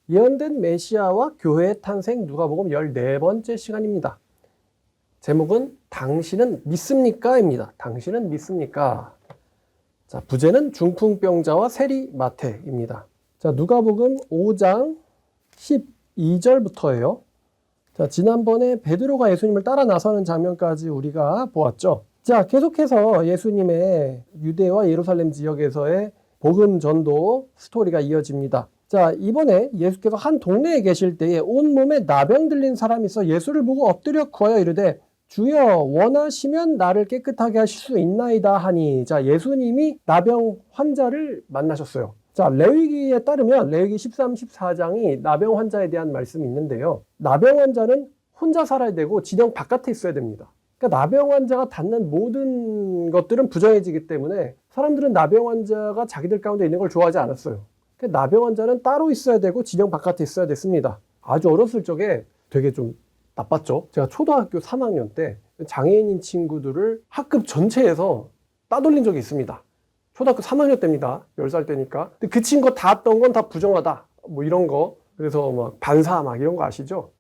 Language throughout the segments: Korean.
예언된 메시아와 교회의 탄생 누가복음 14번째 시간입니다. 제목은 당신은 믿습니까? 입니다. 당신은 믿습니까? 자, 부제는 중풍병자와 세리마태입니다. 자, 누가복음 5장 12절부터예요. 자, 지난번에 베드로가 예수님을 따라 나서는 장면까지 우리가 보았죠. 자, 계속해서 예수님의 유대와 예루살렘 지역에서의 복음 전도 스토리가 이어집니다. 자, 이번에 예수께서 한 동네에 계실 때에 온몸에 나병 들린 사람이 있어 예수를 보고 엎드려 구하여 이르되 주여 원하시면 나를 깨끗하게 하실 수 있나이다 하니, 자, 예수님이 나병 환자를 만나셨어요. 자, 레위기에 따르면 레위기 13, 14장이 나병 환자에 대한 말씀이 있는데요. 나병 환자는 혼자 살아야 되고 진영 바깥에 있어야 됩니다. 그러니까 나병 환자가 닿는 모든 것들은 부정해지기 때문에 사람들은 나병 환자가 자기들 가운데 있는 걸 좋아하지 않았어요. 그러니까 나병 환자는 따로 있어야 되고 진영 바깥에 있어야 됐습니다. 아주 어렸을 적에 되게 좀 나빴죠. 제가 초등학교 3학년 때 장애인인 친구들을 학급 전체에서 따돌린 적이 있습니다. 초등학교 3학년 때입니다. 10살 때니까. 근데 그 친구가 다 했던 건 다 부정하다. 뭐 이런 거. 그래서 막 반사 막 이런 거 아시죠?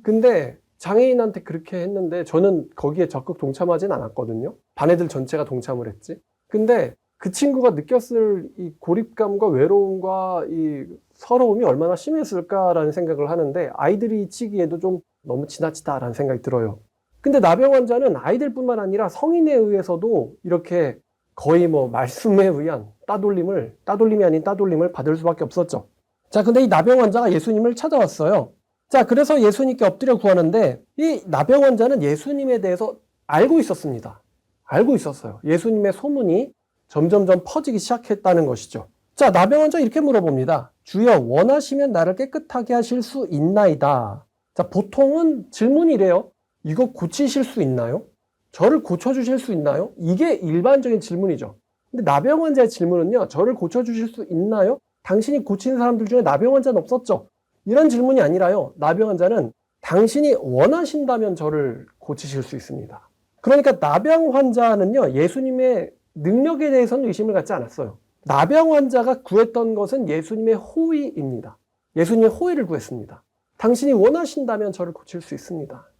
근데 장애인한테 그렇게 했는데 저는 거기에 적극 동참하진 않았거든요. 반 애들 전체가 동참을 했지. 근데 그 친구가 느꼈을 이 고립감과 외로움과 이 서러움이 얼마나 심했을까라는 생각을 하는데, 아이들이 치기에도 좀 너무 지나치다라는 생각이 들어요. 근데 나병 환자는 아이들뿐만 아니라 성인에 의해서도 이렇게 거의 뭐 말씀에 의한 따돌림이 아닌 따돌림을 받을 수밖에 없었죠. 자, 근데 이 나병 환자가 예수님을 찾아왔어요. 자, 그래서 예수님께 엎드려 구하는데 이 나병 환자는 예수님에 대해서 알고 있었습니다. 알고 있었어요. 예수님의 소문이 점점점 퍼지기 시작했다는 것이죠. 자, 나병 환자 이렇게 물어봅니다. 주여 원하시면 나를 깨끗하게 하실 수 있나이다. 자, 보통은 질문이래요. 이거 고치실 수 있나요? 저를 고쳐주실 수 있나요? 이게 일반적인 질문이죠. 근데 나병 환자의 질문은요, 저를 고쳐주실 수 있나요? 당신이 고치는 사람들 중에 나병 환자는 없었죠? 이런 질문이 아니라요, 나병 환자는 당신이 원하신다면 저를 고치실 수 있습니다. 그러니까 나병 환자는요, 예수님의 능력에 대해서는 의심을 갖지 않았어요. 나병 환자가 구했던 것은 예수님의 호의입니다. 예수님의 호의를 구했습니다. 당신이 원하신다면 저를 고칠 수 있습니다.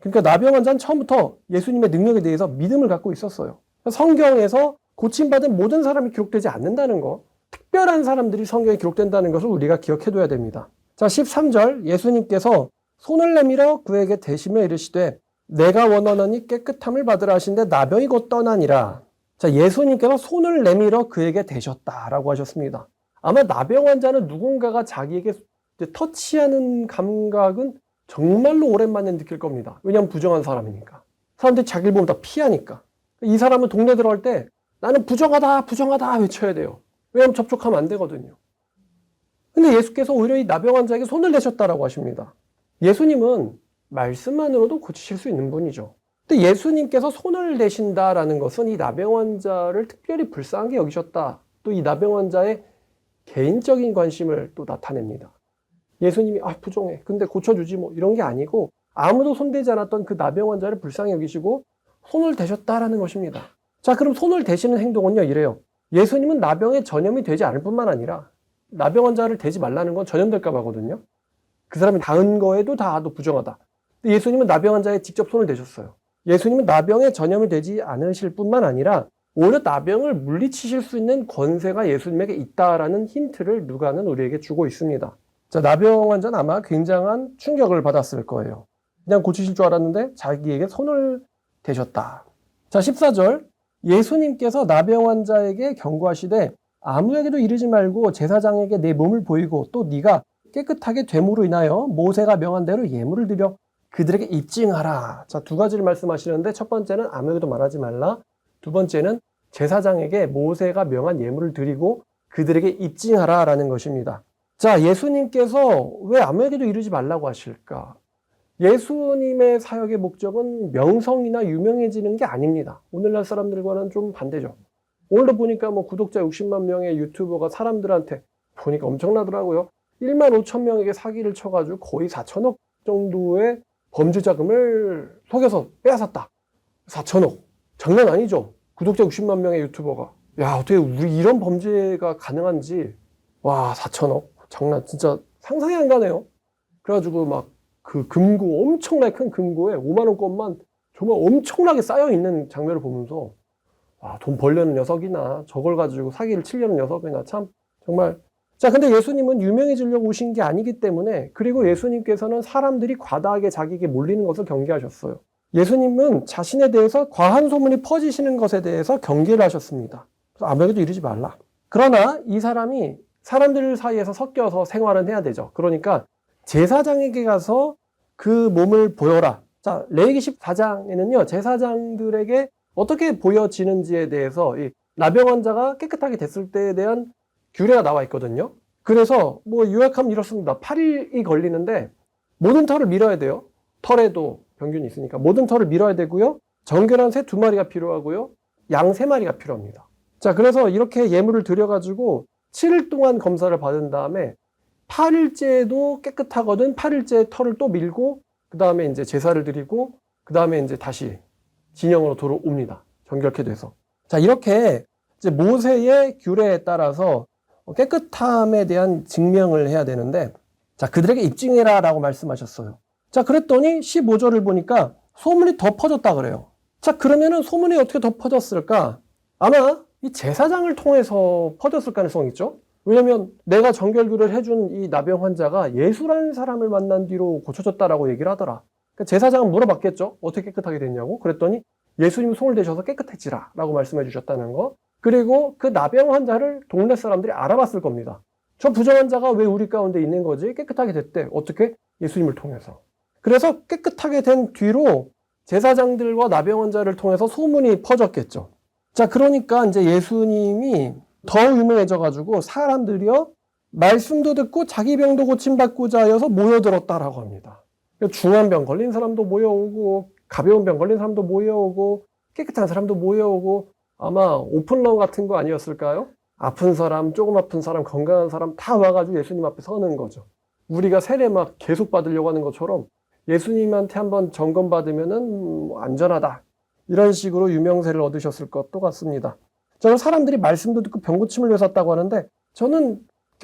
그러니까 나병 환자는 처음부터 예수님의 능력에 대해서 믿음을 갖고 있었어요. 성경에서 고침받은 모든 사람이 기록되지 않는다는 거, 특별한 사람들이 성경에 기록된다는 것을 우리가 기억해둬야 됩니다. 자, 13절 예수님께서 손을 내밀어 그에게 대시며 이르시되 내가 원하노니 깨끗함을 받으라 하신데 나병이 곧 떠나니라. 자, 예수님께서 손을 내밀어 그에게 대셨다라고 하셨습니다. 아마 나병 환자는 누군가가 자기에게 터치하는 감각은 정말로 오랜만에 느낄 겁니다. 왜냐하면 부정한 사람이니까. 사람들이 자기를 보면 다 피하니까. 이 사람은 동네 들어갈 때 나는 부정하다 부정하다 외쳐야 돼요. 왜냐하면 접촉하면 안 되거든요. 근데 예수께서 오히려 이 나병 환자에게 손을 대셨다라고 하십니다. 예수님은 말씀만으로도 고치실 수 있는 분이죠. 근데 예수님께서 손을 대신다라는 것은 이 나병 환자를 특별히 불쌍하게 여기셨다. 또 이 나병 환자의 개인적인 관심을 또 나타냅니다. 예수님이 부정해. 근데 고쳐주지 뭐 이런 게 아니고 아무도 손대지 않았던 그 나병 환자를 불쌍히 여기시고 손을 대셨다라는 것입니다. 자, 그럼 손을 대시는 행동은요, 이래요. 예수님은 나병에 전염이 되지 않을 뿐만 아니라 나병 환자를 대지 말라는 건 전염될까 봐거든요. 그 사람이 닿은 거에도 다 부정하다. 근데 예수님은 나병 환자에 직접 손을 대셨어요. 예수님은 나병에 전염이 되지 않으실 뿐만 아니라 오히려 나병을 물리치실 수 있는 권세가 예수님에게 있다라는 힌트를 누가는 우리에게 주고 있습니다. 자, 나병 환자는 아마 굉장한 충격을 받았을 거예요. 그냥 고치실 줄 알았는데 자기에게 손을 대셨다. 자, 14절 예수님께서 나병 환자에게 경고하시되 아무에게도 이르지 말고 제사장에게 내 몸을 보이고 또 네가 깨끗하게 됨으로 인하여 모세가 명한 대로 예물을 드려 그들에게 입증하라. 자, 두 가지를 말씀하시는데 첫 번째는 아무에게도 말하지 말라. 두 번째는 제사장에게 모세가 명한 예물을 드리고 그들에게 입증하라 라는 것입니다. 자, 예수님께서 왜 아무에게도 이르지 말라고 하실까? 예수님의 사역의 목적은 명성이나 유명해지는 게 아닙니다. 오늘날 사람들과는 좀 반대죠. 오늘도 보니까 뭐 구독자 60만 명의 유튜버가 사람들한테 보니까 엄청나더라고요. 1만 5천 명에게 사기를 쳐가지고 거의 4천억 정도의 범죄 자금을 속여서 빼앗았다. 4천억. 장난 아니죠? 구독자 60만 명의 유튜버가. 야, 어떻게 우리 이런 범죄가 가능한지. 와, 4천억. 장난 진짜 상상이 안 가네요. 그래가지고 막 그 금고, 엄청나게 큰 금고에 5만 원권만 정말 엄청나게 쌓여 있는 장면을 보면서 와, 돈 벌려는 녀석이나 저걸 가지고 사기를 치려는 녀석이나 참 정말. 자, 근데 예수님은 유명해지려고 오신 게 아니기 때문에, 그리고 예수님께서는 사람들이 과다하게 자기에게 몰리는 것을 경계하셨어요. 예수님은 자신에 대해서 과한 소문이 퍼지시는 것에 대해서 경계를 하셨습니다. 그래서 아무에게도 이르지 말라. 그러나 이 사람이 사람들 사이에서 섞여서 생활은 해야 되죠. 그러니까 제사장에게 가서 그 몸을 보여라. 자, 레위기 14장에는요, 제사장들에게 어떻게 보여지는지에 대해서 이 나병 환자가 깨끗하게 됐을 때에 대한 규례가 나와 있거든요. 그래서 뭐 요약하면 이렇습니다. 8일이 걸리는데 모든 털을 밀어야 돼요. 털에도 병균이 있으니까 모든 털을 밀어야 되고요. 정결한 새 2마리가 필요하고요. 양 3마리가 필요합니다. 자, 그래서 이렇게 예물을 드려가지고 7일 동안 검사를 받은 다음에 8일째도 깨끗하거든 8일째 털을 또 밀고 그 다음에 이제 제사를 드리고 그 다음에 이제 다시 진영으로 돌아옵니다. 정결케 돼서. 자, 이렇게 이제 모세의 규례에 따라서 깨끗함에 대한 증명을 해야 되는데, 자, 그들에게 입증해라 라고 말씀하셨어요. 자, 그랬더니 15절을 보니까 소문이 더 퍼졌다 그래요. 자, 그러면은 소문이 어떻게 더 퍼졌을까? 아마 이 제사장을 통해서 퍼졌을 가능성이 있죠. 왜냐면 내가 정결규를 해준 이 나병 환자가 예수라는 사람을 만난 뒤로 고쳐졌다라고 얘기를 하더라. 그러니까 제사장은 물어봤겠죠. 어떻게 깨끗하게 됐냐고. 그랬더니 예수님 손을 대셔서 깨끗해지라 라고 말씀해 주셨다는 거. 그리고 그 나병 환자를 동네 사람들이 알아봤을 겁니다. 저 부정 환자가 왜 우리 가운데 있는 거지? 깨끗하게 됐대. 어떻게? 예수님을 통해서. 그래서 깨끗하게 된 뒤로 제사장들과 나병 환자를 통해서 소문이 퍼졌겠죠. 자, 그러니까 이제 예수님이 더 유명해져가지고 사람들이요, 말씀도 듣고 자기 병도 고침받고자 하여서 모여들었다라고 합니다. 중한 병 걸린 사람도 모여오고, 가벼운 병 걸린 사람도 모여오고, 깨끗한 사람도 모여오고, 아마 오픈런 같은 거 아니었을까요? 아픈 사람, 조금 아픈 사람, 건강한 사람 다 와가지고 예수님 앞에 서는 거죠. 우리가 세례 막 계속 받으려고 하는 것처럼 예수님한테 한번 점검받으면은 안전하다. 이런 식으로 유명세를 얻으셨을 것도 같습니다. 저는 사람들이 말씀도 듣고 병고침을 위해서 왔다고 하는데, 저는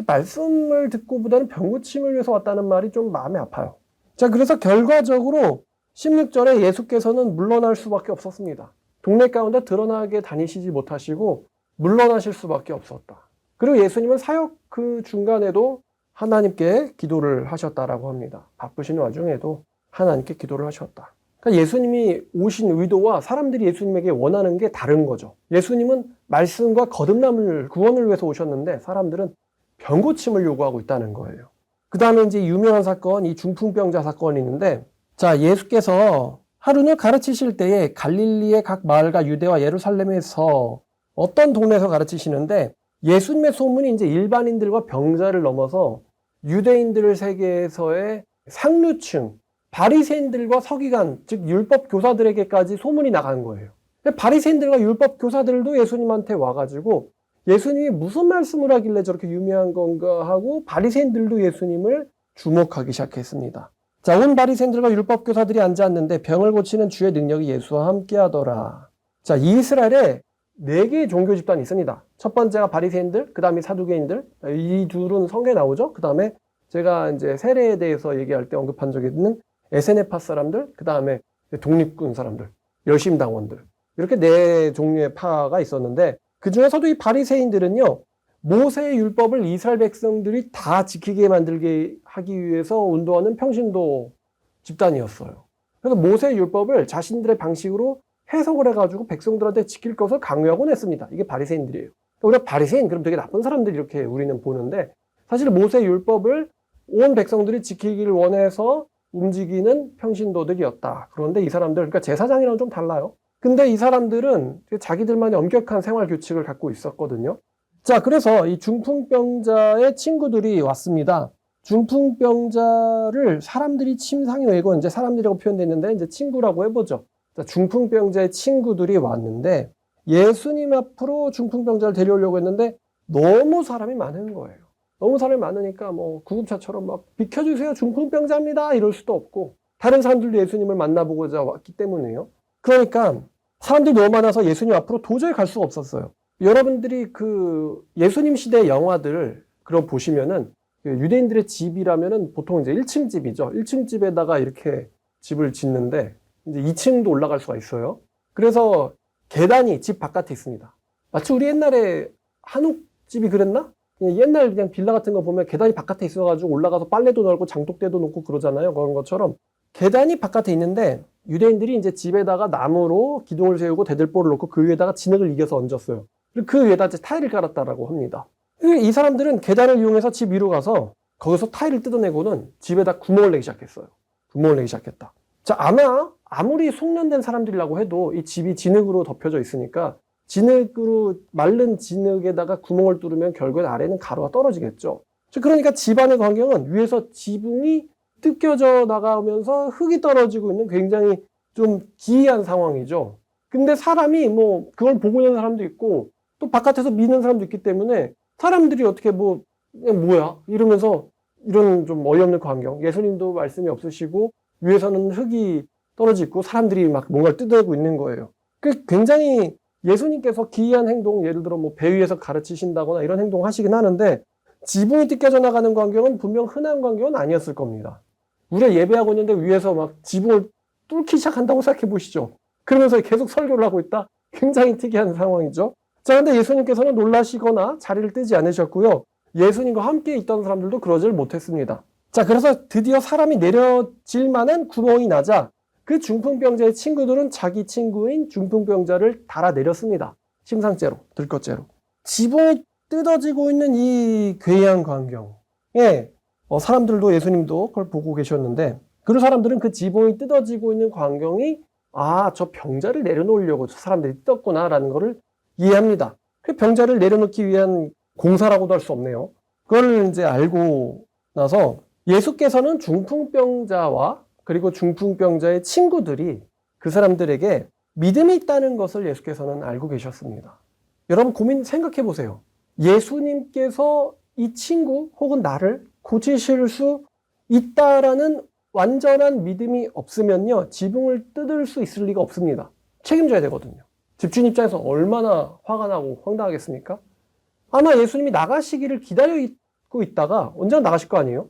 말씀을 듣고보다는 병고침을 위해서 왔다는 말이 좀 마음이 아파요. 자, 그래서 결과적으로 16절에 예수께서는 물러날 수밖에 없었습니다. 동네 가운데 드러나게 다니시지 못하시고 물러나실 수밖에 없었다. 그리고 예수님은 사역 그 중간에도 하나님께 기도를 하셨다라고 합니다. 바쁘신 와중에도 하나님께 기도를 하셨다. 그러니까 예수님이 오신 의도와 사람들이 예수님에게 원하는 게 다른 거죠. 예수님은 말씀과 거듭남을, 구원을 위해서 오셨는데 사람들은 병고침을 요구하고 있다는 거예요. 그 다음에 이제 유명한 사건, 이 중풍병자 사건이 있는데, 자, 예수께서 하루는 가르치실 때에 갈릴리의 각 마을과 유대와 예루살렘에서 어떤 동네에서 가르치시는데, 예수님의 소문이 이제 일반인들과 병자를 넘어서 유대인들 세계에서의 상류층, 바리새인들과 서기관, 즉 율법 교사들에게까지 소문이 나간 거예요. 바리새인들과 율법 교사들도 예수님한테 와가지고 예수님이 무슨 말씀을 하길래 저렇게 유명한 건가 하고 바리새인들도 예수님을 주목하기 시작했습니다. 자, 온 바리새인들과 율법 교사들이 앉았는데 병을 고치는 주의 능력이 예수와 함께하더라. 자, 이스라엘에 4개의 종교 집단이 있습니다. 첫 번째가 바리새인들, 그 다음에 사두개인들. 이 둘은 성경에 나오죠. 그 다음에 제가 이제 세례에 대해서 얘기할 때 언급한 적이 있는 에세네파 사람들, 그 다음에 독립군 사람들, 열심당원들. 이렇게 4종류의 파가 있었는데, 그 중에서도 이 바리새인들은요, 모세의 율법을 이스라엘 백성들이 다 지키게 만들게 하기 위해서 운동하는 평신도 집단이었어요. 그래서 모세의 율법을 자신들의 방식으로 해석을 해가지고 백성들한테 지킬 것을 강요하곤 했습니다. 이게 바리새인들이에요. 우리가 바리새인, 그럼 되게 나쁜 사람들 이렇게 우리는 보는데, 사실 모세의 율법을 온 백성들이 지키기를 원해서 움직이는 평신도들이었다. 그런데 이 사람들, 그러니까 제사장이랑 좀 달라요. 근데 이 사람들은 자기들만의 엄격한 생활 규칙을 갖고 있었거든요. 자, 그래서 이 중풍병자의 친구들이 왔습니다. 중풍병자를 사람들이 침상에 외고 이제 사람들이라고 표현됐는데 이제 친구라고 해보죠. 자, 중풍병자의 친구들이 왔는데 예수님 앞으로 중풍병자를 데려오려고 했는데 너무 사람이 많은 거예요. 너무 사람이 많으니까 뭐 구급차처럼 막 비켜주세요, 중풍병자입니다 이럴 수도 없고, 다른 사람들도 예수님을 만나보고자 왔기 때문에요. 그러니까 사람들이 너무 많아서 예수님 앞으로 도저히 갈 수가 없었어요. 여러분들이 그 예수님 시대 영화들 그런 보시면은 유대인들의 집이라면은 보통 이제 1층 집이죠. 1층 집에다가 이렇게 집을 짓는데 이제 2층도 올라갈 수가 있어요. 그래서 계단이 집 바깥에 있습니다. 마치 우리 옛날에 한옥집이 그랬나? 옛날 그냥 빌라 같은 거 보면 계단이 바깥에 있어가지고 올라가서 빨래도 널고 장독대도 놓고 그러잖아요. 그런 것처럼 계단이 바깥에 있는데 유대인들이 이제 집에다가 나무로 기둥을 세우고 대들보를 놓고 그 위에다가 진흙을 이겨서 얹었어요. 그리고 그 위에다 이제 타일을 깔았다라고 합니다. 이 사람들은 계단을 이용해서 집 위로 가서 거기서 타일을 뜯어내고는 집에다 구멍을 내기 시작했어요. 구멍을 내기 시작했다. 자, 아무리 숙련된 사람들이라고 해도 이 집이 진흙으로 덮여져 있으니까 진흙으로 마른 진흙에다가 구멍을 뚫으면 결국엔 아래는 가루가 떨어지겠죠. 그러니까 집안의 광경은 위에서 지붕이 뜯겨져 나가면서 흙이 떨어지고 있는 굉장히 좀 기이한 상황이죠. 근데 사람이 뭐 그걸 보고 있는 사람도 있고 또 바깥에서 미는 사람도 있기 때문에 사람들이 어떻게 뭐 그냥 뭐야 이러면서 이런 좀 어이없는 광경. 예수님도 말씀이 없으시고 위에서는 흙이 떨어져 있고 사람들이 막 뭔가를 뜯어내고 있는 거예요. 굉장히 예수님께서 기이한 행동, 예를 들어 뭐 배 위에서 가르치신다거나 이런 행동을 하시긴 하는데 지붕이 뜯겨져 나가는 광경은 분명 흔한 광경은 아니었을 겁니다. 우리가 예배하고 있는데 위에서 막 지붕을 뚫기 시작한다고 생각해 보시죠. 그러면서 계속 설교를 하고 있다. 굉장히 특이한 상황이죠. 자, 근데 예수님께서는 놀라시거나 자리를 뜨지 않으셨고요. 예수님과 함께 있던 사람들도 그러질 못했습니다. 자, 그래서 드디어 사람이 내려질 만한 구멍이 나자 그 중풍병자의 친구들은 자기 친구인 중풍병자를 달아내렸습니다. 심상죄로, 들것죄로. 지붕이 뜯어지고 있는 이 괴이한 광경에 사람들도 예수님도 그걸 보고 계셨는데 그 사람들은 그 지붕이 뜯어지고 있는 광경이 저 병자를 내려놓으려고 저 사람들이 뜯었구나라는 것을 이해합니다. 그 병자를 내려놓기 위한 공사라고도 할 수 없네요. 그걸 이제 알고 나서 예수께서는 중풍병자와 그리고 중풍병자의 친구들이 그 사람들에게 믿음이 있다는 것을 예수께서는 알고 계셨습니다. 여러분 생각해 보세요. 예수님께서 이 친구 혹은 나를 고치실 수 있다라는 완전한 믿음이 없으면요. 지붕을 뜯을 수 있을 리가 없습니다. 책임져야 되거든요. 집주인 입장에서 얼마나 화가 나고 황당하겠습니까? 아마 예수님이 나가시기를 기다리고 있다가 언제나 나가실 거 아니에요?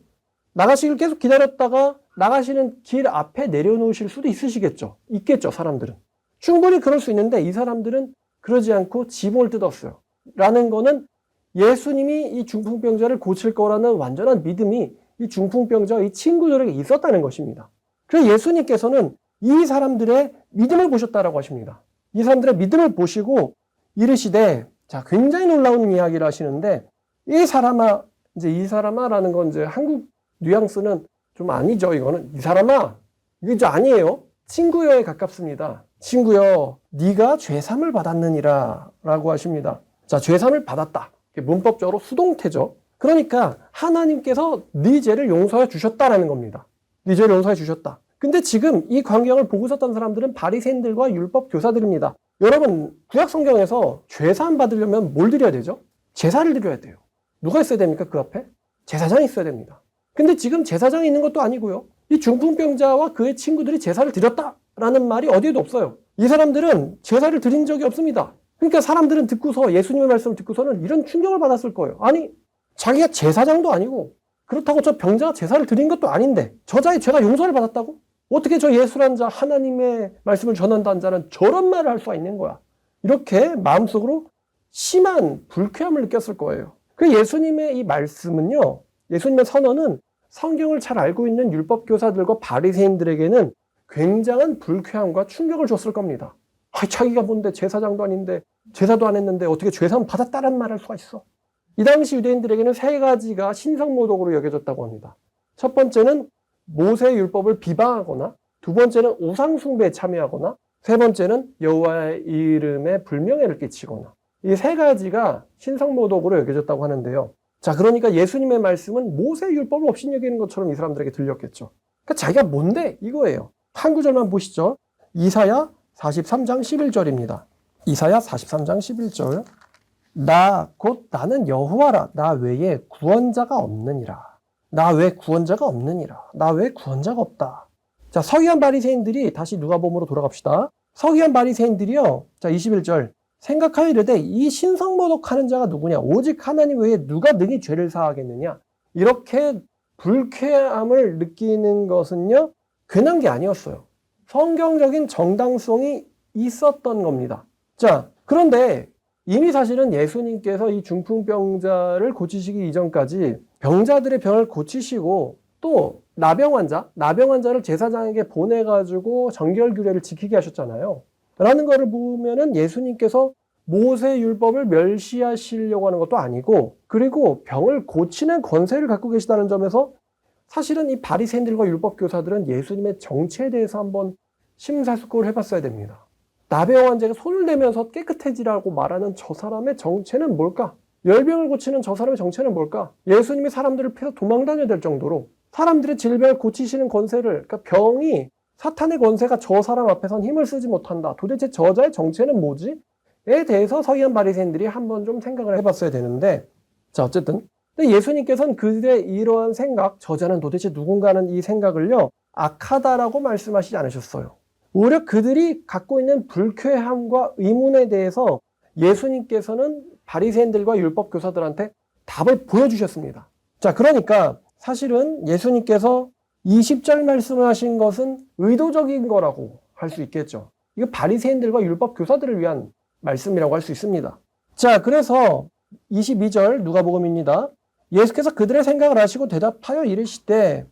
나가시기를 계속 기다렸다가 나가시는 길 앞에 내려놓으실 수도 있겠죠, 사람들은. 충분히 그럴 수 있는데 이 사람들은 그러지 않고 지붕을 뜯었어요. 라는 거는 예수님이 이 중풍병자를 고칠 거라는 완전한 믿음이 이 중풍병자와 이 친구들에게 있었다는 것입니다. 그래서 예수님께서는 이 사람들의 믿음을 보셨다라고 하십니다. 이 사람들의 믿음을 보시고 이르시되, 자, 굉장히 놀라운 이야기를 하시는데, 이 사람아라는 건 이제 한국 뉘앙스는 좀 아니죠. 이거는 이 사람아, 이게 좀 아니에요. 친구여에 가깝습니다. 친구여, 네가 죄삼을 받았느니라 라고 하십니다. 자, 죄삼을 받았다. 문법적으로 수동태죠. 그러니까 하나님께서 네 죄를 용서해 주셨다라는 겁니다. 네 죄를 용서해 주셨다. 근데 지금 이 광경을 보고 있었던 사람들은 바리새인들과 율법 교사들입니다. 여러분, 구약 성경에서 죄사함 받으려면 뭘 드려야 되죠? 제사를 드려야 돼요. 누가 있어야 됩니까? 그 앞에? 제사장이 있어야 됩니다. 근데 지금 제사장이 있는 것도 아니고요. 이 중풍병자와 그의 친구들이 제사를 드렸다라는 말이 어디에도 없어요. 이 사람들은 제사를 드린 적이 없습니다. 그러니까 사람들은 듣고서 예수님의 말씀을 듣고서는 이런 충격을 받았을 거예요. 아니, 자기가 제사장도 아니고 그렇다고 저 병자가 제사를 드린 것도 아닌데 저자의 죄가 용서를 받았다고? 어떻게 저 예수란 자, 하나님의 말씀을 전한다는 자는 저런 말을 할 수가 있는 거야. 이렇게 마음속으로 심한 불쾌함을 느꼈을 거예요. 그 예수님의 이 말씀은요, 예수님의 선언은 성경을 잘 알고 있는 율법 교사들과 바리새인들에게는 굉장한 불쾌함과 충격을 줬을 겁니다. 자기가 뭔데 제사장도 아닌데 제사도 안 했는데 어떻게 죄사함 받았다라는 말을 할 수가 있어. 이 당시 유대인들에게는 세 가지가 신성모독으로 여겨졌다고 합니다. 첫 번째는 모세의 율법을 비방하거나, 두 번째는 우상 숭배에 참여하거나, 세 번째는 여호와의 이름에 불명예를 끼치거나, 이 세 가지가 신성모독으로 여겨졌다고 하는데요. 자, 그러니까 예수님의 말씀은 모세의 율법을 업신여기는 것처럼 이 사람들에게 들렸겠죠. 그러니까 자기가 뭔데 이거예요. 한 구절만 보시죠. 이사야 43장 11절입니다. 이사야 43장 11절. 나는 여호와라. 나 외에 구원자가 없느니라. 나 외에 구원자가 없느니라. 나 외에 구원자가 없다. 자, 서기관 바리새인들이, 다시 누가복음으로 돌아갑시다. 서기관 바리새인들이요. 자, 21절. 생각하여 이르되 이 신성모독하는 자가 누구냐? 오직 하나님 외에 누가 능히 죄를 사하겠느냐? 이렇게 불쾌함을 느끼는 것은요, 괜한 게 아니었어요. 성경적인 정당성이 있었던 겁니다. 자, 그런데 이미 사실은 예수님께서 이 중풍병자를 고치시기 이전까지 병자들의 병을 고치시고 또 나병 환자를 제사장에게 보내가지고 정결규례를 지키게 하셨잖아요. 라는 거를 보면은 예수님께서 모세율법을 멸시하시려고 하는 것도 아니고, 그리고 병을 고치는 권세를 갖고 계시다는 점에서 사실은 이 바리새인들과 율법교사들은 예수님의 정체에 대해서 한번 심사숙고를 해봤어야 됩니다. 나병 환자가 손을 대면서 깨끗해지라고 말하는 저 사람의 정체는 뭘까? 열병을 고치는 저 사람의 정체는 뭘까? 예수님이 사람들을 피해서 도망다녀야 될 정도로 사람들의 질병을 고치시는 권세를, 그러니까 병이, 사탄의 권세가 저 사람 앞에선 힘을 쓰지 못한다. 도대체 저자의 정체는 뭐지? 에 대해서 서기관 바리새인들이 한번 좀 생각을 해봤어야 되는데, 자, 어쨌든 근데 예수님께서는 그들의 이러한 생각, 저자는 도대체 누군가는 이 생각을요, 악하다라고 말씀하시지 않으셨어요. 오히려 그들이 갖고 있는 불쾌함과 의문에 대해서 예수님께서는 바리새인들과 율법교사들한테 답을 보여주셨습니다. 자, 그러니까 사실은 예수님께서 20절 말씀을 하신 것은 의도적인 거라고 할 수 있겠죠. 이거 바리새인들과 율법교사들을 위한 말씀이라고 할 수 있습니다. 자, 그래서 22절 누가복음입니다. 예수께서 그들의 생각을 아시고 대답하여 이르시되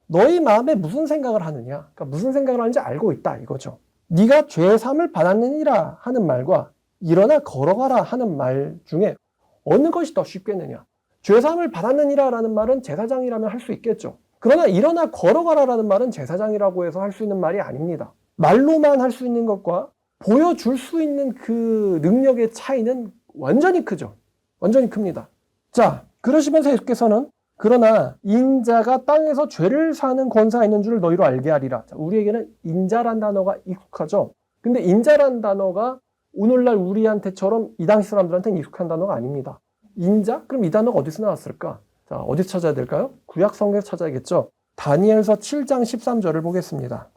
너희 마음에 무슨 생각을 하느냐? 그러니까 무슨 생각을 하는지 알고 있다 이거죠. 네가 죄 사함을 받았느니라 하는 말과 일어나 걸어가라 하는 말 중에 어느 것이 더 쉽겠느냐? 죄 사함을 받았느니라 라는 말은 제사장이라면 할 수 있겠죠. 그러나 일어나 걸어가라 라는 말은 제사장이라고 해서 할 수 있는 말이 아닙니다. 말로만 할 수 있는 것과 보여줄 수 있는 그 능력의 차이는 완전히 크죠. 완전히 큽니다. 자, 그러시면서 예수께서는 그러나 인자가 땅에서 죄를 사는 권세가 있는 줄을 너희로 알게 하리라. 자, 우리에게는 인자란 단어가 익숙하죠. 근데 인자란 단어가 오늘날 우리한테처럼 이 당시 사람들한테는 익숙한 단어가 아닙니다. 인자? 그럼 이 단어가 어디서 나왔을까? 자, 어디서 찾아야 될까요? 구약 성경에서 찾아야겠죠. 다니엘서 7장 13절을 보겠습니다.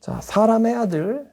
자, 사람의 아들,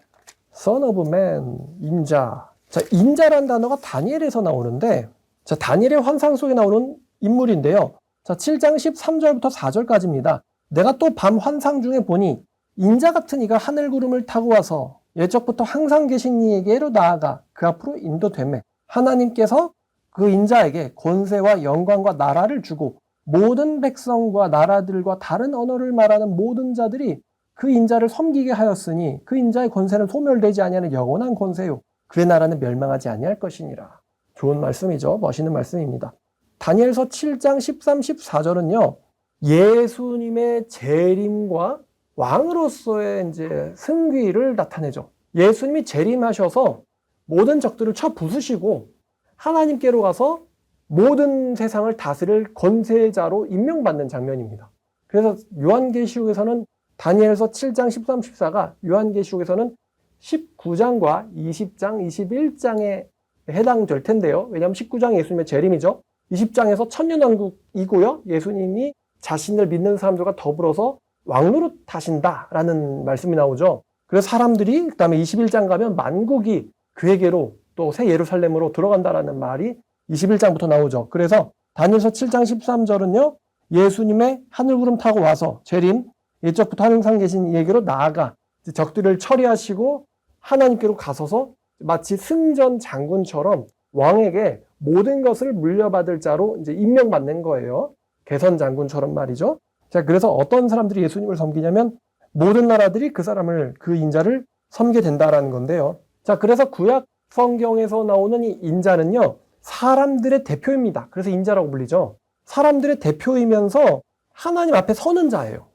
Son of Man, 인자. 자, 인자란 단어가 다니엘에서 나오는데, 자, 다니엘의 환상 속에 나오는 인물인데요. 자, 7장 13절부터 4절까지입니다. 내가 또 밤 환상 중에 보니 인자 같은 이가 하늘 구름을 타고 와서 예적부터 항상 계신 이에게로 나아가 그 앞으로 인도되매 하나님께서 그 인자에게 권세와 영광과 나라를 주고 모든 백성과 나라들과 다른 언어를 말하는 모든 자들이 그 인자를 섬기게 하였으니 그 인자의 권세는 소멸되지 아니하는 영원한 권세요 그의 나라는 멸망하지 아니할 것이니라. 좋은 말씀이죠. 멋있는 말씀입니다. 다니엘서 7장 13, 14절은요. 예수님의 재림과 왕으로서의 이제 승귀를 나타내죠. 예수님이 재림하셔서 모든 적들을 쳐 부수시고 하나님께로 가서 모든 세상을 다스릴 권세자로 임명받는 장면입니다. 그래서 요한계시록에서는 다니엘서 7장 13, 14가 요한계시록에서는 19장과 20장, 21장에 해당될 텐데요. 왜냐하면 19장이 예수님의 재림이죠. 20장에서 천년왕국이고요. 예수님이 자신을 믿는 사람들과 더불어서 왕노릇 하신다라는 말씀이 나오죠. 그래서 사람들이 그 다음에 21장 가면 만국이 그에게로 또 새 예루살렘으로 들어간다라는 말이 21장부터 나오죠. 그래서 다니엘서 7장 13절은요. 예수님의 하늘구름 타고 와서 재림, 예적부터 항상 계신 이에게로 나아가 적들을 처리하시고 하나님께로 가서서 마치 승전 장군처럼 왕에게 모든 것을 물려받을 자로 이제 임명받는 거예요. 개선 장군처럼 말이죠. 자, 그래서 어떤 사람들이 예수님을 섬기냐면 모든 나라들이 그 사람을, 그 인자를 섬게 된다라는 건데요. 자, 그래서 구약 성경에서 나오는 이 인자는요, 사람들의 대표입니다. 그래서 인자라고 불리죠. 사람들의 대표이면서 하나님 앞에 서는 자예요.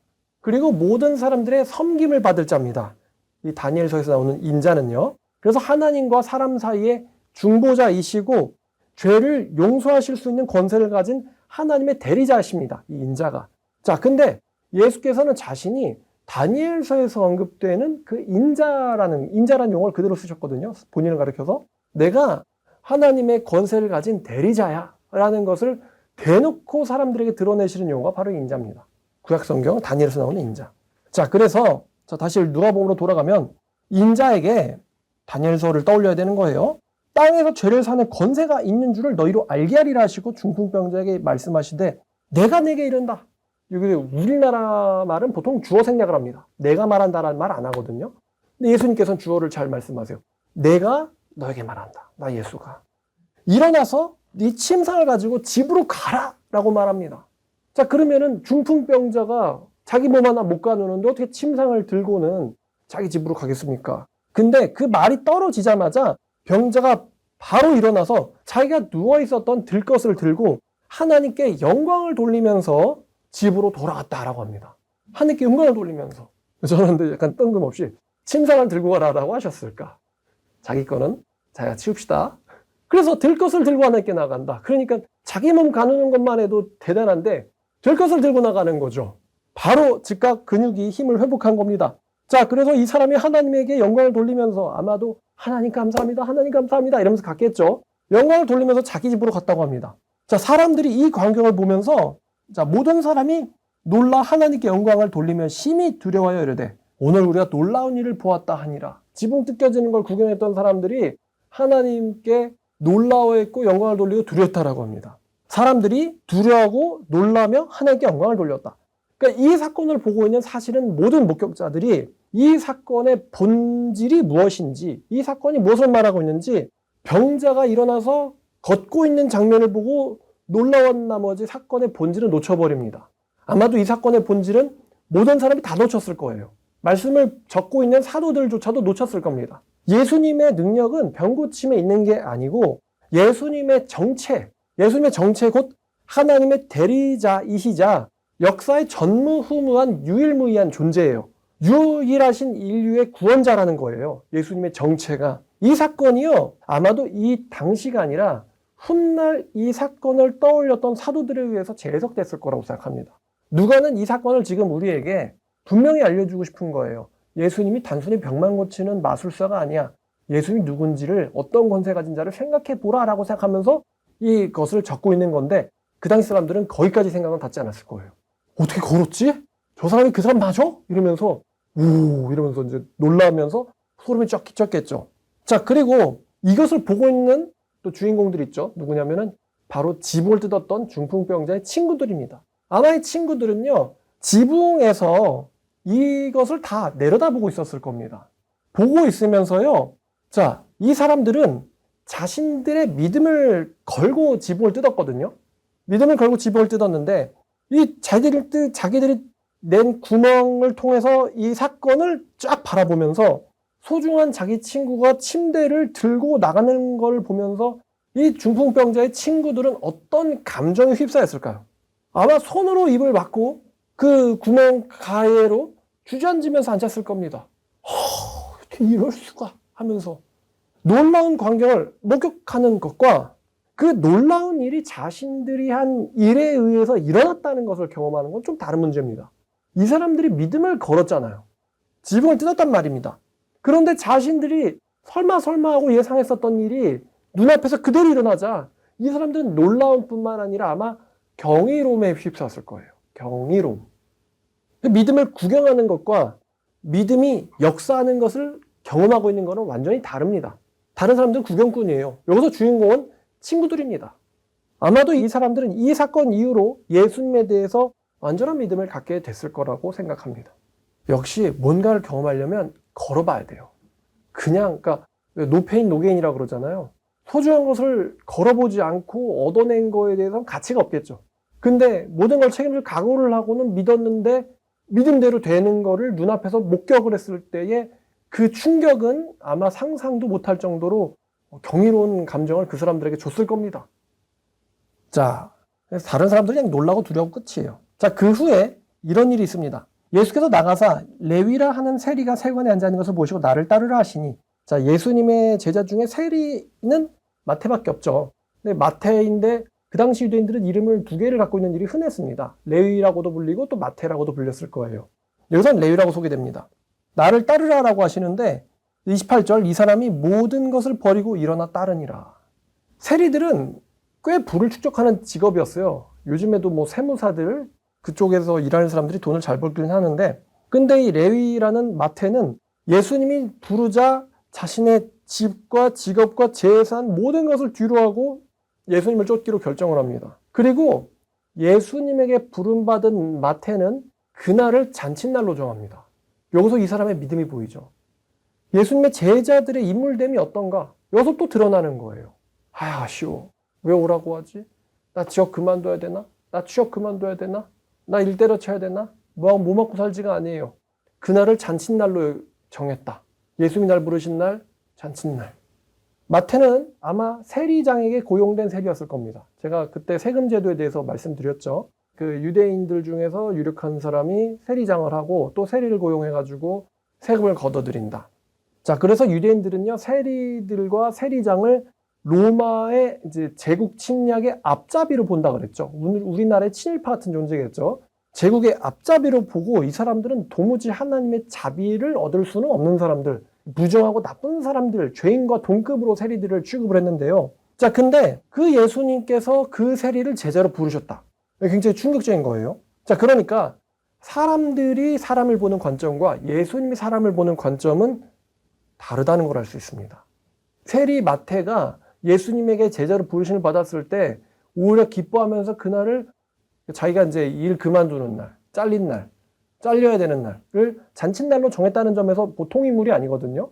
그리고 모든 사람들의 섬김을 받을 자입니다. 이 다니엘서에서 나오는 인자는요. 그래서 하나님과 사람 사이에 중보자이시고 죄를 용서하실 수 있는 권세를 가진 하나님의 대리자이십니다. 이 인자가. 자, 근데 예수께서는 자신이 다니엘서에서 언급되는 그 인자라는 용어를 그대로 쓰셨거든요. 본인을 가리켜서 내가 하나님의 권세를 가진 대리자야 라는 것을 대놓고 사람들에게 드러내시는 용어가 바로 인자입니다. 구약성경 다니엘에서 나오는 인자. 자, 그래서 다시 누가복음으로 돌아가면 인자에게 다니엘서를 떠올려야 되는 거예요. 땅에서 죄를 사는 권세가 있는 줄을 너희로 알게 하리라 하시고 중풍병자에게 말씀하시되 내가 내게 이른다. 이게 우리나라 말은 보통 주어 생략을 합니다. 내가 말한다라는 말 안 하거든요. 근데 예수님께서는 주어를 잘 말씀하세요. 내가 너에게 말한다. 나 예수가. 일어나서 네 침상을 가지고 집으로 가라 라고 말합니다. 자, 그러면은 중풍병자가 자기 몸 하나 못 가누는데 어떻게 침상을 들고는 자기 집으로 가겠습니까? 근데 그 말이 떨어지자마자 병자가 바로 일어나서 자기가 누워있었던 들것을 들고 하나님께 영광을 돌리면서 집으로 돌아갔다라고 합니다. 하나님께 영광을 돌리면서. 저는 근데 약간 뜬금없이 침상을 들고 가라라고 하셨을까? 자기 거는 자기가 치웁시다. 그래서 들것을 들고 하나님께 나간다. 그러니까 자기 몸 가누는 것만 해도 대단한데 들것을 들고 나가는 거죠. 바로 즉각 근육이 힘을 회복한 겁니다. 자, 그래서 이 사람이 하나님에게 영광을 돌리면서 아마도 하나님 감사합니다. 하나님 감사합니다. 이러면서 갔겠죠. 영광을 돌리면서 자기 집으로 갔다고 합니다. 자, 사람들이 이 광경을 보면서 자, 모든 사람이 놀라 하나님께 영광을 돌리며 심히 두려워하여 이르되 오늘 우리가 놀라운 일을 보았다 하니라. 지붕 뜯겨지는 걸 구경했던 사람들이 하나님께 놀라워했고 영광을 돌리고 두려웠다라고 합니다. 사람들이 두려워하고 놀라며 하나님께 영광을 돌렸다. 그러니까 이 사건을 보고 있는 사실은 모든 목격자들이 이 사건의 본질이 무엇인지, 이 사건이 무엇을 말하고 있는지 병자가 일어나서 걷고 있는 장면을 보고 놀라운 나머지 사건의 본질을 놓쳐버립니다. 아마도 이 사건의 본질은 모든 사람이 다 놓쳤을 거예요. 말씀을 적고 있는 사도들조차도 놓쳤을 겁니다. 예수님의 능력은 병고침에 있는 게 아니고 예수님의 정체 곧 하나님의 대리자이시자 역사의 전무후무한 유일무이한 존재예요. 유일하신 인류의 구원자라는 거예요. 예수님의 정체가. 이 사건이요, 아마도 이 당시가 아니라 훗날 이 사건을 떠올렸던 사도들에 의해서 재해석됐을 거라고 생각합니다. 누가는 이 사건을 지금 우리에게 분명히 알려주고 싶은 거예요. 예수님이 단순히 병만 고치는 마술사가 아니야. 예수님이 누군지를, 어떤 권세 가진 자를 생각해 보라라고 생각하면서 이것을 적고 있는 건데 그 당시 사람들은 거기까지 생각은 닿지 않았을 거예요. 어떻게 걸었지? 저 사람이 그 사람 맞아? 이러면서 이러면서 이제 놀라면서 소름이 쫙 끼쳤겠죠. 자, 그리고 이것을 보고 있는 또 주인공들 있죠. 누구냐면은 바로 지붕을 뜯었던 중풍병자의 친구들입니다. 아마 이 친구들은요, 지붕에서 이것을 다 내려다보고 있었을 겁니다. 보고 있으면서요, 자, 이 사람들은 자신들의 믿음을 걸고 지붕을 뜯었거든요. 믿음을 걸고 지붕을 뜯었는데 이 자기들이 낸 구멍을 통해서 이 사건을 쫙 바라보면서 소중한 자기 친구가 침대를 들고 나가는 걸 보면서 이 중풍병자의 친구들은 어떤 감정에 휩싸였을까요? 아마 손으로 입을 막고 그 구멍 가해로 주저앉으면서 앉았을 겁니다. 어떻게 이럴 수가 하면서 놀라운 광경을 목격하는 것과 그 놀라운 일이 자신들이 한 일에 의해서 일어났다는 것을 경험하는 건 좀 다른 문제입니다. 이 사람들이 믿음을 걸었잖아요. 지붕을 뜯었단 말입니다. 그런데 자신들이 설마 하고 예상했었던 일이 눈앞에서 그대로 일어나자 이 사람들은 놀라움 뿐만 아니라 아마 경이로움에 휩싸였을 거예요. 경이로움. 믿음을 구경하는 것과 믿음이 역사하는 것을 경험하고 있는 것은 완전히 다릅니다. 다른 사람들은 구경꾼이에요. 여기서 주인공은 친구들입니다. 아마도 이 사람들은 이 사건 이후로 예수님에 대해서 완전한 믿음을 갖게 됐을 거라고 생각합니다. 역시 뭔가를 경험하려면 걸어봐야 돼요. 그러니까 노페인 노게인이라고 그러잖아요. 소중한 것을 걸어보지 않고 얻어낸 거에 대해서는 가치가 없겠죠. 근데 모든 걸 책임질 각오를 하고는 믿었는데 믿음대로 되는 거를 눈앞에서 목격을 했을 때의 그 충격은 아마 상상도 못할 정도로 경이로운 감정을 그 사람들에게 줬을 겁니다. 자, 다른 사람들이 그냥 놀라고 두려워 끝이에요. 자, 그 후에 이런 일이 있습니다. 예수께서 나가사 레위라 하는 세리가 세관에 앉아 있는 것을 보시고 나를 따르라 하시니, 자, 예수님의 제자 중에 세리는 마태밖에 없죠. 근데 마태인데 그 당시 유대인들은 이름을 두 개를 갖고 있는 일이 흔했습니다. 레위라고도 불리고 또 마태라고도 불렸을 거예요. 여기서는 레위라고 소개됩니다. 나를 따르라라고 하시는데 28절, 이 사람이 모든 것을 버리고 일어나 따르니라. 세리들은 꽤 부를 축적하는 직업이었어요. 요즘에도 뭐 세무사들, 그쪽에서 일하는 사람들이 돈을 잘 벌긴 하는데, 근데 이 레위라는 마태는 예수님이 부르자 자신의 집과 직업과 재산 모든 것을 뒤로하고 예수님을 쫓기로 결정을 합니다. 그리고 예수님에게 부름받은 마태는 그날을 잔칫날로 정합니다. 여기서 이 사람의 믿음이 보이죠. 예수님의 제자들의 인물됨이 어떤가? 여기서 또 드러나는 거예요. 아쉬워. 왜 오라고 하지? 나 지역 그만둬야 되나? 나 취업 그만둬야 되나? 나 일 때려쳐야 되나? 뭐 먹고 살지가 아니에요. 그날을 잔칫날로 정했다. 예수님이 날 부르신 날, 잔칫날. 마태는 아마 세리장에게 고용된 세리였을 겁니다. 제가 그때 세금제도에 대해서 말씀드렸죠. 그 유대인들 중에서 유력한 사람이 세리장을 하고 또 세리를 고용해가지고 세금을 걷어들인다. 자, 그래서 유대인들은요, 세리들과 세리장을 로마의 이제 제국 침략의 앞잡이로 본다 그랬죠. 우리나라의 친일파 같은 존재겠죠. 제국의 앞잡이로 보고 이 사람들은 도무지 하나님의 자비를 얻을 수는 없는 사람들, 무정하고 나쁜 사람들, 죄인과 동급으로 세리들을 취급을 했는데요. 자, 근데 그 예수님께서 그 세리를 제자로 부르셨다. 굉장히 충격적인 거예요. 자, 그러니까 사람들이 사람을 보는 관점과 예수님이 사람을 보는 관점은 다르다는 걸 알 수 있습니다. 세리 마태가 예수님에게 제자로 부르심을 받았을 때 오히려 기뻐하면서 그날을 자기가 이제 일 그만두는 날, 잘린 날, 잘려야 되는 날을 잔칫날로 정했다는 점에서 보통 인물이 아니거든요.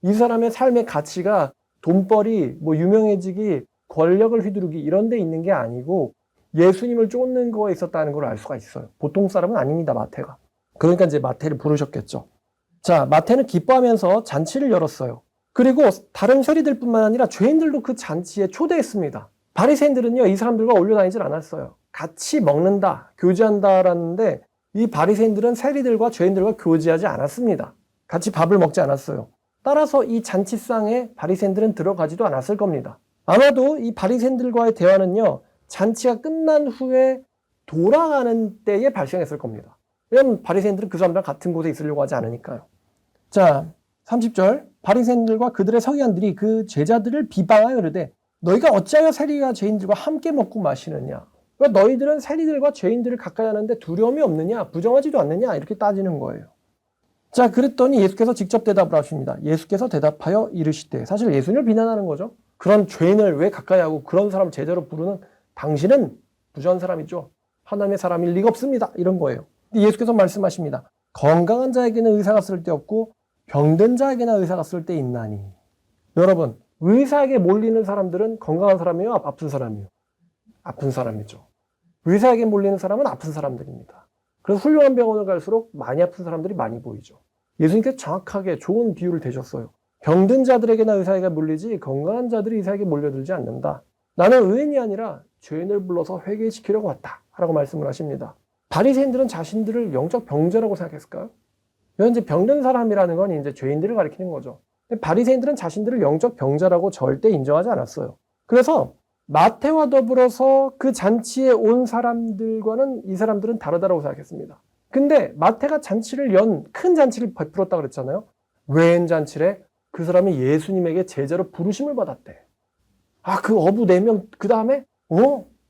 이 사람의 삶의 가치가 돈벌이, 뭐 유명해지기, 권력을 휘두르기 이런 데 있는 게 아니고 예수님을 쫓는 거에 있었다는 걸 알 수가 있어요. 보통 사람은 아닙니다, 마태가. 그러니까 이제 마태를 부르셨겠죠. 자, 마태는 기뻐하면서 잔치를 열었어요. 그리고 다른 세리들뿐만 아니라 죄인들도 그 잔치에 초대했습니다. 바리새인들은요, 이 사람들과 올려다니질 않았어요. 같이 먹는다, 교제한다라는데 이 바리새인들은 세리들과 죄인들과 교제하지 않았습니다. 같이 밥을 먹지 않았어요. 따라서 이 잔치상에 바리새인들은 들어가지도 않았을 겁니다. 아마도 이 바리새인들과의 대화는요, 잔치가 끝난 후에 돌아가는 때에 발생했을 겁니다. 왜냐하면 바리새인들은 그 사람들과 같은 곳에 있으려고 하지 않으니까요. 자, 30절 바리새인들과 그들의 서기관들이 그 제자들을 비방하여 이르되 너희가 어찌하여 세리와 죄인들과 함께 먹고 마시느냐? 그러니까 너희들은 세리들과 죄인들을 가까이 하는데 두려움이 없느냐? 부정하지도 않느냐? 이렇게 따지는 거예요. 자, 그랬더니 예수께서 직접 대답을 하십니다. 예수께서 대답하여 이르시되, 사실 예수님을 비난하는 거죠. 그런 죄인을 왜 가까이 하고 그런 사람을 제자로 부르는 당신은 부정한 사람이죠. 하나님의 사람일 리가 없습니다. 이런 거예요. 근데 예수께서 말씀하십니다. 건강한 자에게는 의사가 쓸데없고 병든 자에게나 의사가 쓸데있나니. 여러분, 의사에게 몰리는 사람들은 건강한 사람이에요? 아픈 사람이에요? 아픈 사람이죠. 의사에게 몰리는 사람은 아픈 사람들입니다. 그래서 훌륭한 병원을 갈수록 많이 아픈 사람들이 많이 보이죠. 예수님께서 정확하게 좋은 비유를 대셨어요. 병든 자들에게나 의사에게 몰리지 건강한 자들이 의사에게 몰려들지 않는다. 나는 의인이 아니라 죄인을 불러서 회개시키려고 왔다 라고 말씀을 하십니다. 바리새인들은 자신들을 영적 병자라고 생각했을까요? 현재 병든 사람이라는 건 이제 죄인들을 가리키는 거죠. 바리새인들은 자신들을 영적 병자라고 절대 인정하지 않았어요. 그래서 마태와 더불어서 그 잔치에 온 사람들과는 이 사람들은 다르다고 생각했습니다. 근데 마태가 큰 잔치를 베풀었다 그랬잖아요. 웬 잔치래? 그 사람이 예수님에게 제자로 부르심을 받았대. 그 어부 4명 그 다음에?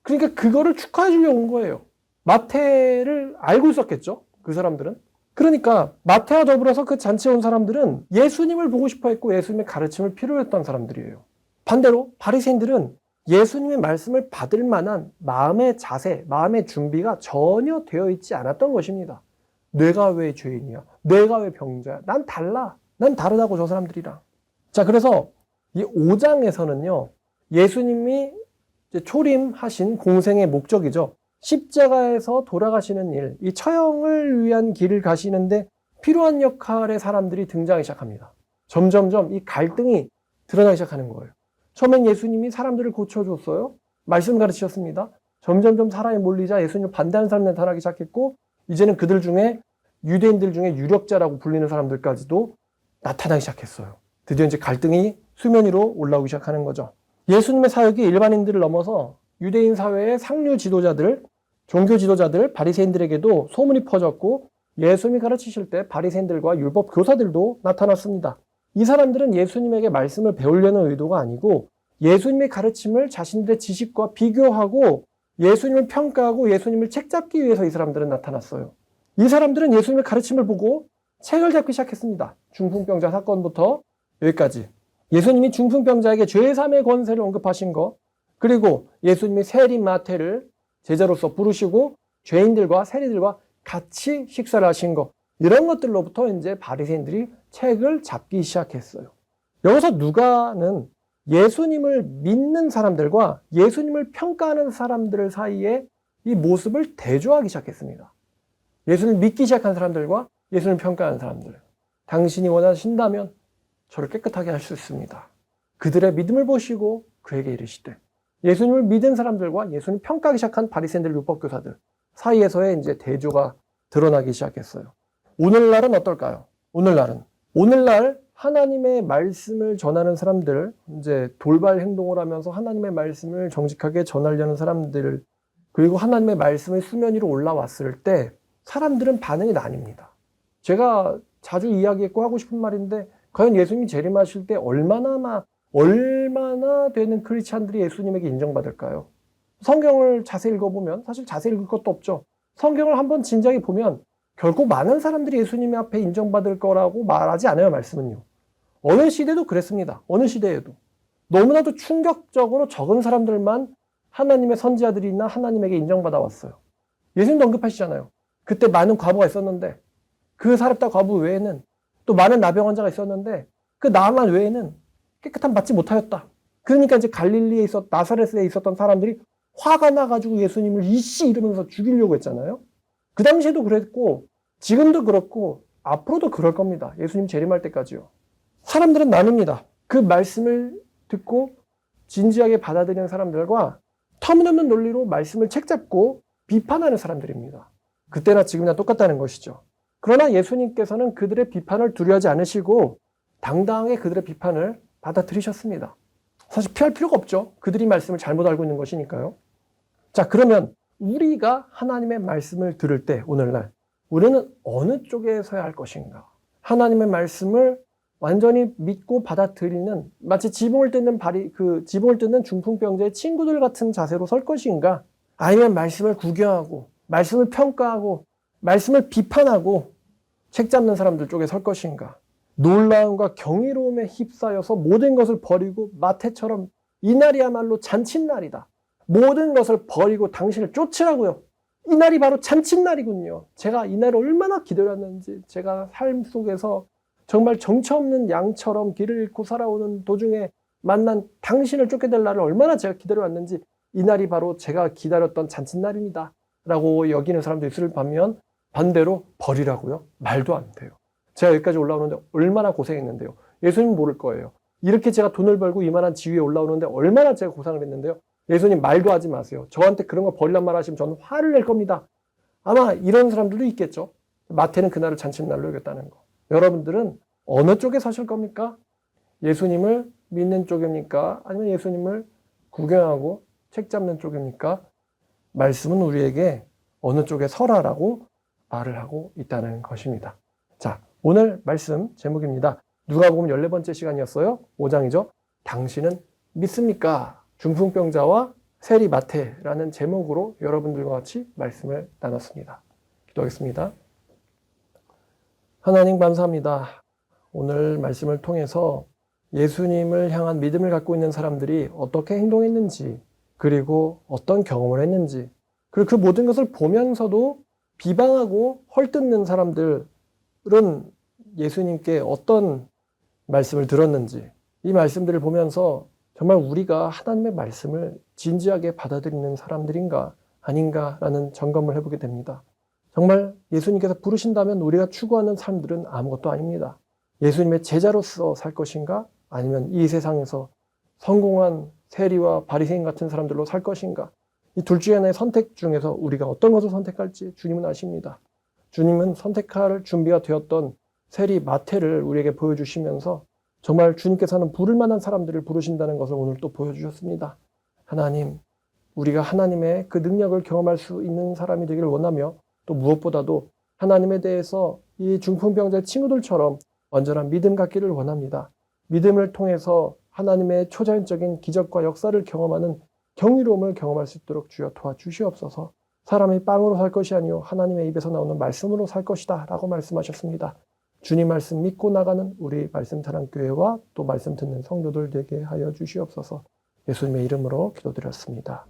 그러니까 그거를 축하해 주려고 온 거예요. 마태를 알고 있었겠죠? 그 사람들은. 그러니까 마태와 더불어서 그 잔치에 온 사람들은 예수님을 보고 싶어 했고 예수님의 가르침을 필요로 했던 사람들이에요. 반대로 바리새인들은 예수님의 말씀을 받을 만한 마음의 자세, 마음의 준비가 전혀 되어 있지 않았던 것입니다. 내가 왜 죄인이야? 내가 왜 병자야? 난 달라. 난 다르다고 저 사람들이랑. 자, 그래서 이 5장에서는요. 예수님이 이제 초림하신 공생의 목적이죠. 십자가에서 돌아가시는 일, 이 처형을 위한 길을 가시는데 필요한 역할의 사람들이 등장하기 시작합니다. 점점점 이 갈등이 드러나기 시작하는 거예요. 처음엔 예수님이 사람들을 고쳐줬어요. 말씀 가르치셨습니다. 점점점 사람이 몰리자 예수님을 반대하는 사람이 나타나기 시작했고 이제는 그들 중에 유대인들 중에 유력자라고 불리는 사람들까지도 나타나기 시작했어요. 드디어 이제 갈등이 수면 위로 올라오기 시작하는 거죠. 예수님의 사역이 일반인들을 넘어서 유대인 사회의 상류 지도자들, 종교 지도자들, 바리새인들에게도 소문이 퍼졌고 예수님이 가르치실 때 바리새인들과 율법 교사들도 나타났습니다. 이 사람들은 예수님에게 말씀을 배우려는 의도가 아니고 예수님의 가르침을 자신들의 지식과 비교하고 예수님을 평가하고 예수님을 책잡기 위해서 이 사람들은 나타났어요. 이 사람들은 예수님의 가르침을 보고 책을 잡기 시작했습니다. 중풍병자 사건부터 여기까지. 예수님이 중풍병자에게 죄 사함의 권세를 언급하신 것, 그리고 예수님이 세리 마태를 제자로서 부르시고 죄인들과 세리들과 같이 식사를 하신 것, 이런 것들로부터 이제 바리새인들이 책을 잡기 시작했어요. 여기서 누가는 예수님을 믿는 사람들과 예수님을 평가하는 사람들 사이에 이 모습을 대조하기 시작했습니다. 예수님을 믿기 시작한 사람들과 예수님을 평가하는 사람들. 당신이 원하신다면 저를 깨끗하게 할 수 있습니다. 그들의 믿음을 보시고 그에게 이르시되, 예수님을 믿은 사람들과 예수님을 평가하기 시작한 바리새인들, 율법교사들 사이에서의 이제 대조가 드러나기 시작했어요. 오늘날은 어떨까요? 오늘날 하나님의 말씀을 전하는 사람들, 이제 돌발 행동을 하면서 하나님의 말씀을 정직하게 전하려는 사람들, 그리고 하나님의 말씀이 수면 위로 올라왔을 때 사람들은 반응이 나뉩니다. 제가 자주 이야기했고 하고 싶은 말인데, 과연 예수님이 재림하실 때 얼마나 되는 크리스찬들이 예수님에게 인정받을까요? 성경을 자세히 읽어보면, 사실 자세히 읽을 것도 없죠. 성경을 한번 진지하게 보면 결코 많은 사람들이 예수님 앞에 인정받을 거라고 말하지 않아요, 말씀은요. 어느 시대도 그랬습니다. 어느 시대에도. 너무나도 충격적으로 적은 사람들만 하나님의 선지자들이나 하나님에게 인정받아 왔어요. 예수님도 언급하시잖아요. 그때 많은 과부가 있었는데 그 사렙다 과부 외에는, 또 많은 나병 환자가 있었는데 그 나만 외에는 깨끗함 받지 못하였다. 그러니까 이제 갈릴리에 나사렛에 있었던 사람들이 화가 나가지고 예수님을 이씨 이러면서 죽이려고 했잖아요. 그 당시에도 그랬고 지금도 그렇고 앞으로도 그럴 겁니다. 예수님 재림할 때까지요. 사람들은 나눕니다. 그 말씀을 듣고 진지하게 받아들이는 사람들과 터무니없는 논리로 말씀을 책잡고 비판하는 사람들입니다. 그때나 지금이나 똑같다는 것이죠. 그러나 예수님께서는 그들의 비판을 두려워하지 않으시고 당당하게 그들의 비판을 받아들이셨습니다. 사실 피할 필요가 없죠. 그들이 말씀을 잘못 알고 있는 것이니까요. 자, 그러면 우리가 하나님의 말씀을 들을 때 오늘날 우리는 어느 쪽에 서야 할 것인가? 하나님의 말씀을 완전히 믿고 받아들이는, 마치 지붕을 뜯는 중풍병자의 친구들 같은 자세로 설 것인가? 아니면 말씀을 구경하고 말씀을 평가하고 말씀을 비판하고 책 잡는 사람들 쪽에 설 것인가? 놀라움과 경이로움에 휩싸여서 모든 것을 버리고 마태처럼 이날이야말로 잔칫날이다. 모든 것을 버리고 당신을 쫓으라고요. 이날이 바로 잔칫날이군요. 제가 이날을 얼마나 기다렸는지, 제가 삶 속에서 정말 정처 없는 양처럼 길을 잃고 살아오는 도중에 만난 당신을 쫓게 될 날을 얼마나 제가 기다려왔는지, 이날이 바로 제가 기다렸던 잔칫날입니다 라고 여기는 사람도 있을 반면, 반대로 버리라고요? 말도 안 돼요. 제가 여기까지 올라오는데 얼마나 고생했는데요. 예수님 모를 거예요. 이렇게 제가 돈을 벌고 이만한 지위에 올라오는데 얼마나 제가 고생을 했는데요. 예수님 말도 하지 마세요. 저한테 그런 거 버리란 말 하시면 저는 화를 낼 겁니다. 아마 이런 사람들도 있겠죠. 마태는 그날을 잔칫날로 여겼다는 거. 여러분들은 어느 쪽에 서실 겁니까? 예수님을 믿는 쪽입니까? 아니면 예수님을 구경하고 책 잡는 쪽입니까? 말씀은 우리에게 어느 쪽에 서라라고 말을 하고 있다는 것입니다. 자, 오늘 말씀 제목입니다. 누가복음 14번째 시간이었어요. 5장이죠. 당신은 믿습니까? 중풍병자와 세리 마태라는 제목으로 여러분들과 같이 말씀을 나눴습니다. 기도하겠습니다. 하나님 감사합니다. 오늘 말씀을 통해서 예수님을 향한 믿음을 갖고 있는 사람들이 어떻게 행동했는지, 그리고 어떤 경험을 했는지, 그리고 그 모든 것을 보면서도 비방하고 헐뜯는 사람들은 예수님께 어떤 말씀을 들었는지, 이 말씀들을 보면서 정말 우리가 하나님의 말씀을 진지하게 받아들이는 사람들인가 아닌가라는 점검을 해보게 됩니다. 정말 예수님께서 부르신다면 우리가 추구하는 삶들은 아무것도 아닙니다. 예수님의 제자로서 살 것인가? 아니면 이 세상에서 성공한 세리와 바리새인 같은 사람들로 살 것인가? 이 둘 중에 하나의 선택 중에서 우리가 어떤 것을 선택할지 주님은 아십니다. 주님은 선택할 준비가 되었던 세리 마태를 우리에게 보여주시면서 정말 주님께서는 부를 만한 사람들을 부르신다는 것을 오늘 또 보여주셨습니다. 하나님, 우리가 하나님의 그 능력을 경험할 수 있는 사람이 되기를 원하며, 또 무엇보다도 하나님에 대해서 이 중풍병자의 친구들처럼 완전한 믿음 갖기를 원합니다. 믿음을 통해서 하나님의 초자연적인 기적과 역사를 경험하는 경이로움을 경험할 수 있도록 주여 도와주시옵소서. 사람이 빵으로 살 것이 아니요 하나님의 입에서 나오는 말씀으로 살 것이다 라고 말씀하셨습니다. 주님 말씀 믿고 나가는 우리 말씀사랑교회와 또 말씀 듣는 성도들 되게 하여 주시옵소서. 예수님의 이름으로 기도드렸습니다.